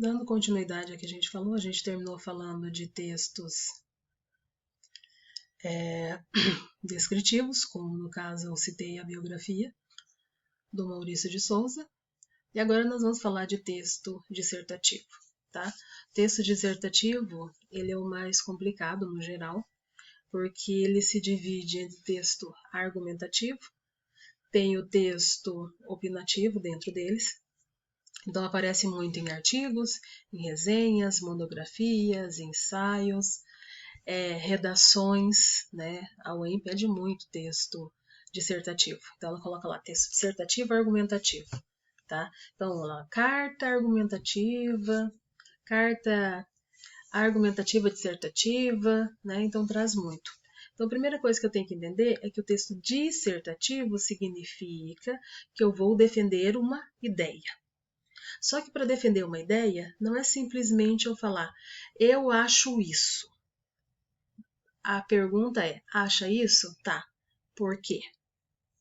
Dando continuidade ao que a gente falou, a gente terminou falando de textos descritivos, como no caso eu citei a biografia do Maurício de Souza, e agora nós vamos falar de texto dissertativo, tá? Texto dissertativo, ele é o mais complicado no geral, porque ele se divide entre texto argumentativo, tem o texto opinativo dentro deles, então aparece muito em artigos, em resenhas, monografias, ensaios, redações, né? A UEM pede muito texto dissertativo, então ela coloca lá texto dissertativo argumentativo, tá? Então, lá, carta argumentativa dissertativa, né? Então traz muito. Então, a primeira coisa que eu tenho que entender é que o texto dissertativo significa que eu vou defender uma ideia. Só que para defender uma ideia, não é simplesmente eu falar, eu acho isso. A pergunta é, acha isso? Tá. Por quê?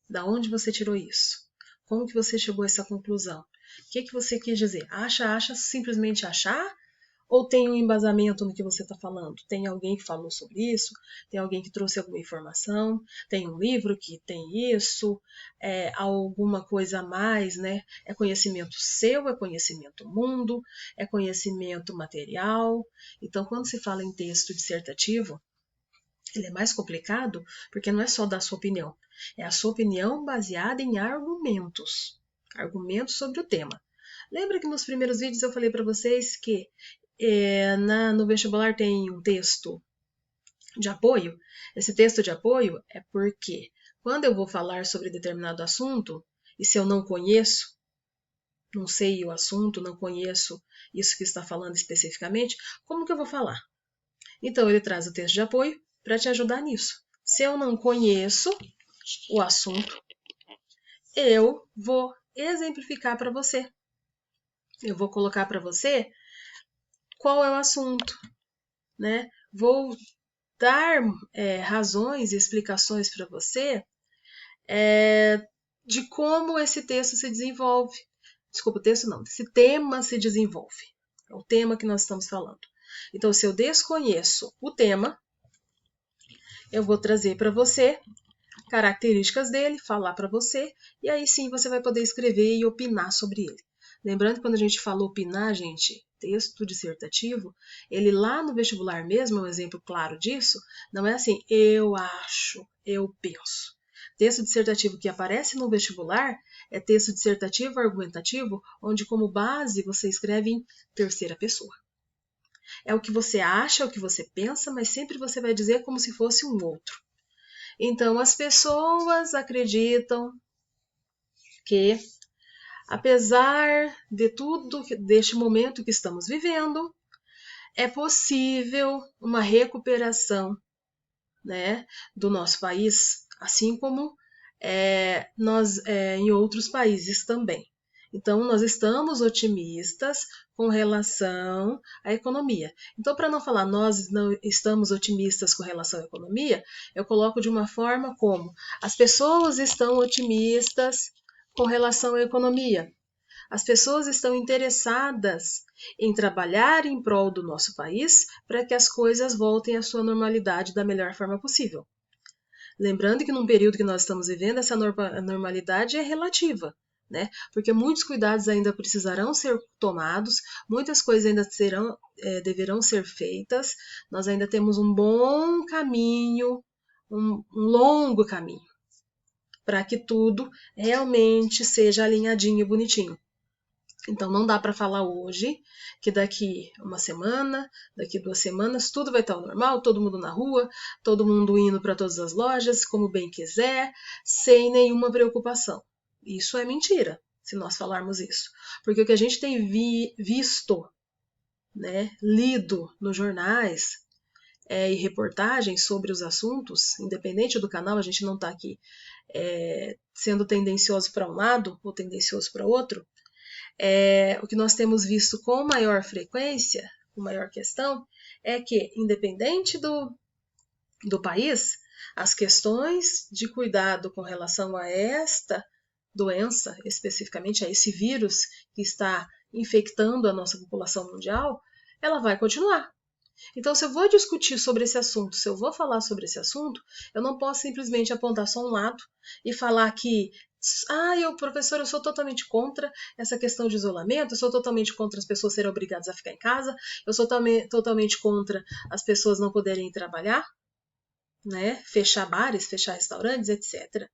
Da onde você tirou isso? Como que você chegou a essa conclusão? O que você quis dizer? Acha simplesmente achar? Ou tem um embasamento no que você está falando? Tem alguém que falou sobre isso? Tem alguém que trouxe alguma informação? Tem um livro que tem isso? Alguma coisa a mais, né? É conhecimento seu? É conhecimento mundo? É conhecimento material? Então, quando se fala em texto dissertativo, ele é mais complicado porque não é só dar sua opinião. É a sua opinião baseada em argumentos. Argumentos sobre o tema. Lembra que nos primeiros vídeos eu falei para vocês que no vestibular tem um texto de apoio? Esse texto de apoio é porque quando eu vou falar sobre determinado assunto, e se eu não conheço, não sei o assunto, não conheço isso que está falando especificamente, como que eu vou falar? Então ele traz o texto de apoio para te ajudar nisso. Se eu não conheço o assunto, eu vou exemplificar para você. Eu vou colocar para você qual é o assunto, né? Vou dar razões e explicações para você de como esse texto se desenvolve. Desculpa, o texto não, esse tema se desenvolve. É o tema que nós estamos falando. Então, se eu desconheço o tema, eu vou trazer para você características dele, falar para você, e aí sim você vai poder escrever e opinar sobre ele. Lembrando que quando a gente fala opinar, gente, texto dissertativo, ele lá no vestibular mesmo, é um exemplo claro disso, não é assim, eu acho, eu penso. Texto dissertativo que aparece no vestibular é texto dissertativo argumentativo, onde como base você escreve em terceira pessoa. É o que você acha, é o que você pensa, mas sempre você vai dizer como se fosse um outro. Então, as pessoas acreditam que, apesar de tudo, deste momento que estamos vivendo, é possível uma recuperação, né, do nosso país, assim como em outros países também. Então, nós estamos otimistas com relação à economia. Então, para não falar nós não estamos otimistas com relação à economia, eu coloco de uma forma como as pessoas estão otimistas com relação à economia. As pessoas estão interessadas em trabalhar em prol do nosso país para que as coisas voltem à sua normalidade da melhor forma possível. Lembrando que num período que nós estamos vivendo, essa normalidade é relativa, né? Porque muitos cuidados ainda precisarão ser tomados, muitas coisas ainda deverão ser feitas, nós ainda temos um bom caminho, um longo caminho, para que tudo realmente seja alinhadinho e bonitinho. Então não dá para falar hoje que daqui uma semana, daqui 2 semanas, tudo vai estar ao normal, todo mundo na rua, todo mundo indo para todas as lojas, como bem quiser, sem nenhuma preocupação. Isso é mentira, se nós falarmos isso. Porque o que a gente tem visto, né, lido nos jornais e reportagens sobre os assuntos, independente do canal, a gente não está aqui sendo tendencioso para um lado ou tendencioso para outro, o que nós temos visto com maior frequência, com maior questão, é que, independente do país, as questões de cuidado com relação a esta doença, especificamente a esse vírus que está infectando a nossa população mundial, ela vai continuar. Então, se eu vou discutir sobre esse assunto, se eu vou falar sobre esse assunto, eu não posso simplesmente apontar só um lado e falar que, professor, eu sou totalmente contra essa questão de isolamento, eu sou totalmente contra as pessoas serem obrigadas a ficar em casa, eu sou totalmente contra as pessoas não poderem trabalhar, né? Fechar bares, fechar restaurantes, etc.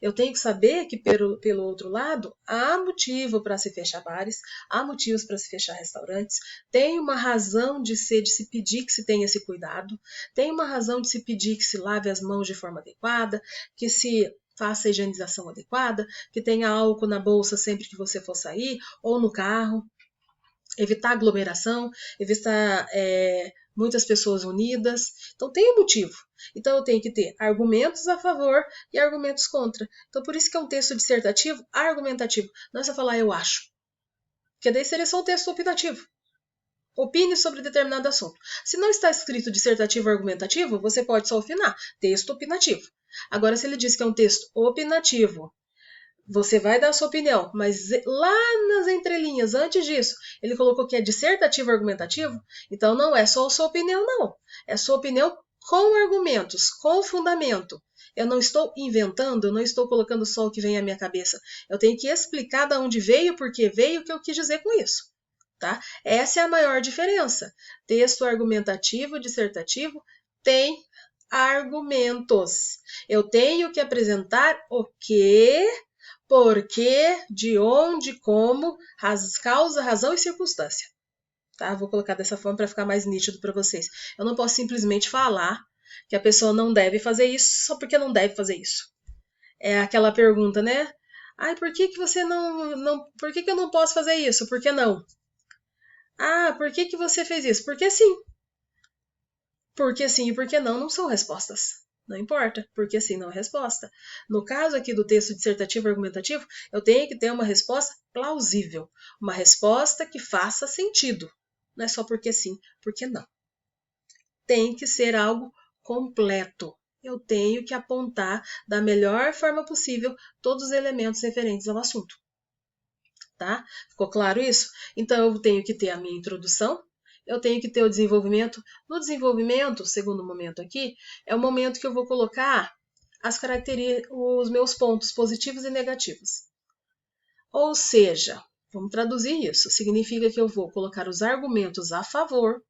Eu tenho que saber que, pelo outro lado, há motivo para se fechar bares, há motivos para se fechar restaurantes, tem uma razão de se pedir que se tenha esse cuidado, tem uma razão de se pedir que se lave as mãos de forma adequada, que se faça a higienização adequada, que tenha álcool na bolsa sempre que você for sair, ou no carro, evitar aglomeração, evitar muitas pessoas unidas. Então tem um motivo. Então eu tenho que ter argumentos a favor e argumentos contra. Então por isso que é um texto dissertativo argumentativo. Não é só falar eu acho. Porque daí seria só um texto opinativo. Opine sobre determinado assunto. Se não está escrito dissertativo argumentativo, você pode só opinar. Texto opinativo. Agora, se ele diz que é um texto opinativo, você vai dar a sua opinião, mas lá nas entrelinhas, antes disso, ele colocou que é dissertativo argumentativo, então não é só a sua opinião, não. É a sua opinião com argumentos, com fundamento. Eu não estou inventando, eu não estou colocando só o que vem à minha cabeça. Eu tenho que explicar de onde veio, por que veio, o que eu quis dizer com isso. Tá? Essa é a maior diferença. Texto argumentativo, dissertativo, tem argumentos. Eu tenho que apresentar o que, porquê, de onde, como, causa, razão e circunstância. Tá? Vou colocar dessa forma para ficar mais nítido para vocês. Eu não posso simplesmente falar que a pessoa não deve fazer isso só porque não deve fazer isso. É aquela pergunta, né? Por que você não por que eu não posso fazer isso? Por que não? Por que você fez isso? Porque sim. Porque sim e porque não são respostas. Não importa, porque sim não é resposta. No caso aqui do texto dissertativo argumentativo, eu tenho que ter uma resposta plausível. Uma resposta que faça sentido. Não é só porque sim, porque não. Tem que ser algo completo. Eu tenho que apontar da melhor forma possível todos os elementos referentes ao assunto. Tá? Ficou claro isso? Então eu tenho que ter a minha introdução, eu tenho que ter o desenvolvimento. No desenvolvimento, segundo momento aqui, é o momento que eu vou colocar as características, os meus pontos positivos e negativos. Ou seja, vamos traduzir isso. Significa que eu vou colocar os argumentos a favor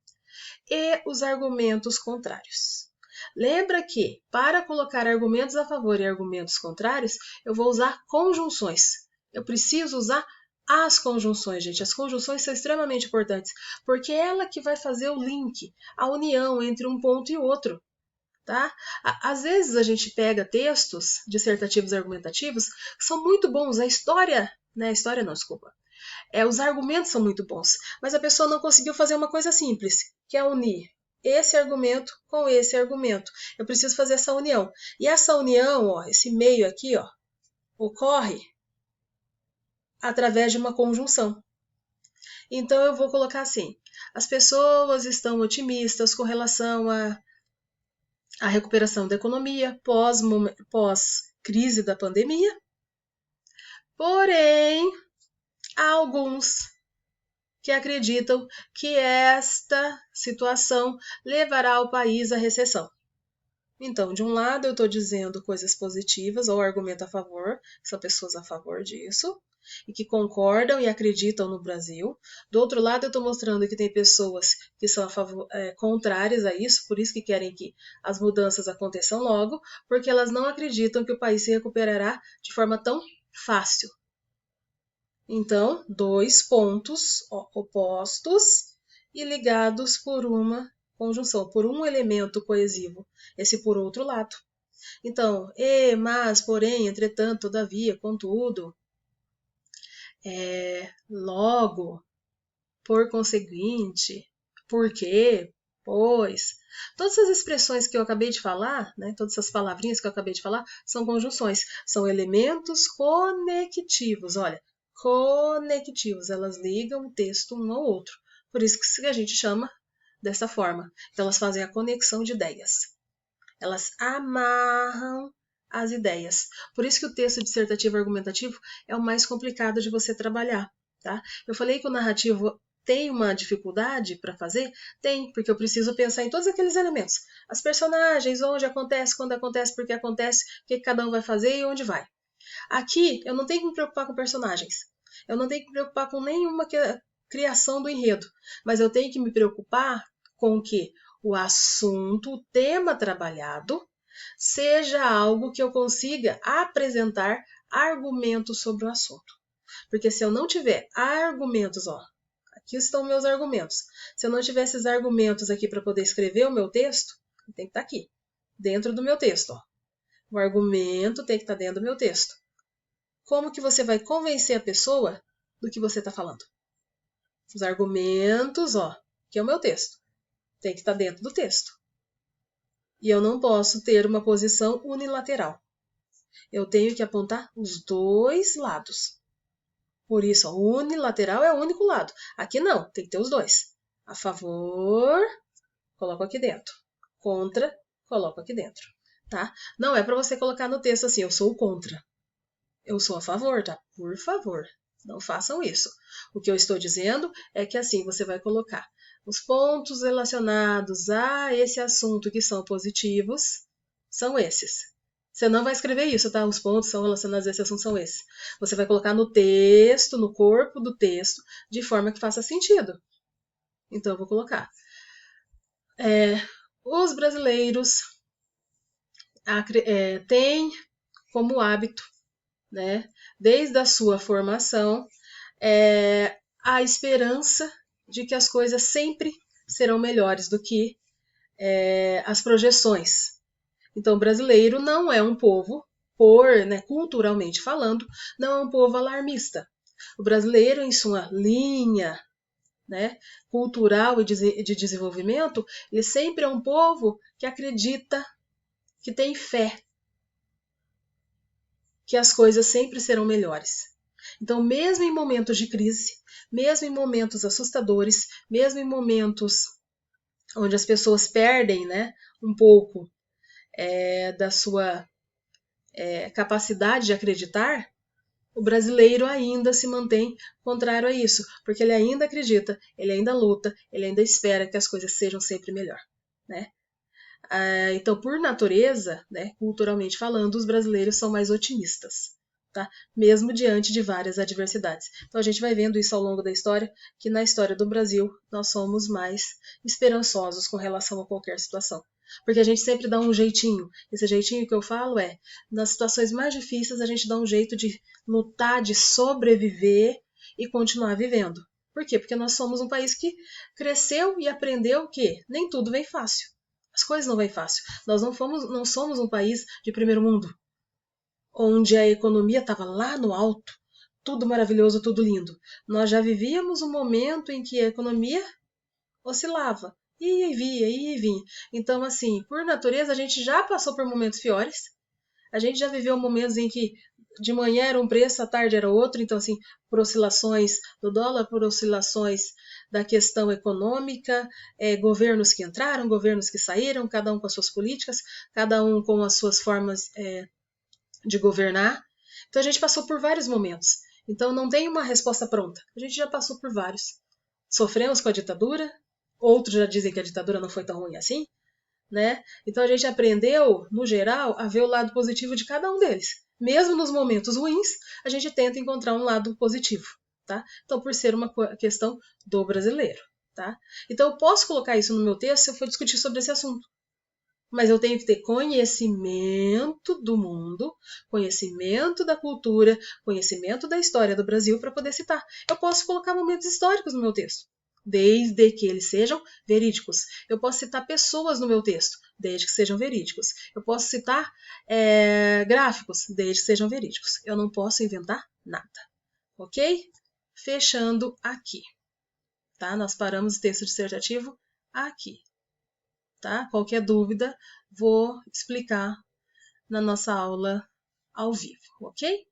e os argumentos contrários. Lembra que, para colocar argumentos a favor e argumentos contrários, eu vou usar conjunções. Eu preciso usar as conjunções, gente. As conjunções são extremamente importantes, porque é ela que vai fazer o link, a união entre um ponto e outro. Tá? Às vezes a gente pega textos dissertativos e argumentativos que são muito bons. A história, né? História não, desculpa. Os argumentos são muito bons, mas a pessoa não conseguiu fazer uma coisa simples, que é unir esse argumento com esse argumento. Eu preciso fazer essa união. E essa união, ó, esse meio aqui, ó, ocorre através de uma conjunção. Então eu vou colocar assim: as pessoas estão otimistas com relação à recuperação da economia pós-crise da pandemia, porém, há alguns que acreditam que esta situação levará o país à recessão. Então, de um lado, eu estou dizendo coisas positivas ou argumento a favor, são pessoas a favor disso, e que concordam e acreditam no Brasil. Do outro lado, eu estou mostrando que tem pessoas que são contrárias a isso, por isso que querem que as mudanças aconteçam logo, porque elas não acreditam que o país se recuperará de forma tão fácil. Então, dois pontos opostos e ligados por uma conjunção, por um elemento coesivo, esse por outro lado. Então, mas, porém, entretanto, todavia, contudo, logo, por conseguinte, porque, pois. Todas essas expressões que eu acabei de falar, né, todas essas palavrinhas que eu acabei de falar, são conjunções, são elementos conectivos. Olha, conectivos, elas ligam o texto um ao outro. Por isso que a gente chama dessa forma. Então, elas fazem a conexão de ideias. Elas amarram as ideias. Por isso que o texto dissertativo argumentativo é o mais complicado de você trabalhar. tá? Eu falei que o narrativo tem uma dificuldade para fazer? Tem, porque eu preciso pensar em todos aqueles elementos. As personagens, onde acontece, quando acontece, por que acontece, o que cada um vai fazer e onde vai. Aqui, eu não tenho que me preocupar com personagens. Eu não tenho que me preocupar com nenhuma criação do enredo. Mas eu tenho que me preocupar com que o assunto, o tema trabalhado, seja algo que eu consiga apresentar argumentos sobre o assunto. Porque se eu não tiver argumentos, ó, aqui estão meus argumentos. Se eu não tiver esses argumentos aqui para poder escrever o meu texto, tem que estar aqui, dentro do meu texto. Ó. O argumento tem que estar dentro do meu texto. Como que você vai convencer a pessoa do que você está falando? Os argumentos, ó, que é o meu texto, tem que estar dentro do texto. E eu não posso ter uma posição unilateral. Eu tenho que apontar os dois lados. Por isso, ó, unilateral é o único lado. Aqui não, tem que ter os dois. A favor, coloco aqui dentro. Contra, coloco aqui dentro. Tá? Não é para você colocar no texto assim, eu sou contra. Eu sou a favor, tá? Por favor, não façam isso. O que eu estou dizendo é que assim você vai colocar os pontos relacionados a esse assunto que são positivos, são esses. Você não vai escrever isso, tá? Os pontos são relacionados a esse assunto são esses. Você vai colocar no texto, no corpo do texto, de forma que faça sentido. Então eu vou colocar. Os brasileiros têm como hábito, né, desde a sua formação, a esperança de que as coisas sempre serão melhores do que as projeções. Então, o brasileiro não é um povo, culturalmente falando, não é um povo alarmista. O brasileiro, em sua linha, né, cultural e de desenvolvimento, ele sempre é um povo que acredita, que tem fé, que as coisas sempre serão melhores. Então, mesmo em momentos de crise, mesmo em momentos assustadores, mesmo em momentos onde as pessoas perdem, né, um pouco da sua capacidade de acreditar, o brasileiro ainda se mantém contrário a isso, porque ele ainda acredita, ele ainda luta, ele ainda espera que as coisas sejam sempre melhor, né? Então, por natureza, né, culturalmente falando, os brasileiros são mais otimistas, tá? Mesmo diante de várias adversidades. Então, a gente vai vendo isso ao longo da história, que na história do Brasil nós somos mais esperançosos com relação a qualquer situação. Porque a gente sempre dá um jeitinho. Esse jeitinho que eu falo nas situações mais difíceis, a gente dá um jeito de lutar, de sobreviver e continuar vivendo. Por quê? Porque nós somos um país que cresceu e aprendeu que nem tudo vem fácil. As coisas não vêm fácil. Nós não somos um país de primeiro mundo, onde a economia estava lá no alto, tudo maravilhoso, tudo lindo. Nós já vivíamos um momento em que a economia oscilava, ia e vinha. Então, assim, por natureza, a gente já passou por momentos piores. A gente já viveu momentos em que de manhã era um preço, à tarde era outro. Então, assim, por oscilações do dólar, por oscilações da questão econômica, governos que entraram, governos que saíram, cada um com as suas políticas, cada um com as suas formas de governar. Então, a gente passou por vários momentos. Então, não tem uma resposta pronta. A gente já passou por vários. Sofremos com a ditadura, outros já dizem que a ditadura não foi tão ruim assim, né? Então, a gente aprendeu, no geral, a ver o lado positivo de cada um deles. Mesmo nos momentos ruins, a gente tenta encontrar um lado positivo, tá? Então, por ser uma questão do brasileiro, tá? Então, eu posso colocar isso no meu texto se eu for discutir sobre esse assunto. Mas eu tenho que ter conhecimento do mundo, conhecimento da cultura, conhecimento da história do Brasil para poder citar. Eu posso colocar momentos históricos no meu texto, desde que eles sejam verídicos. Eu posso citar pessoas no meu texto, desde que sejam verídicos. Eu posso citar gráficos, desde que sejam verídicos. Eu não posso inventar nada, ok? Fechando aqui, tá? Nós paramos o texto dissertativo aqui, tá? Qualquer dúvida, vou explicar na nossa aula ao vivo, ok?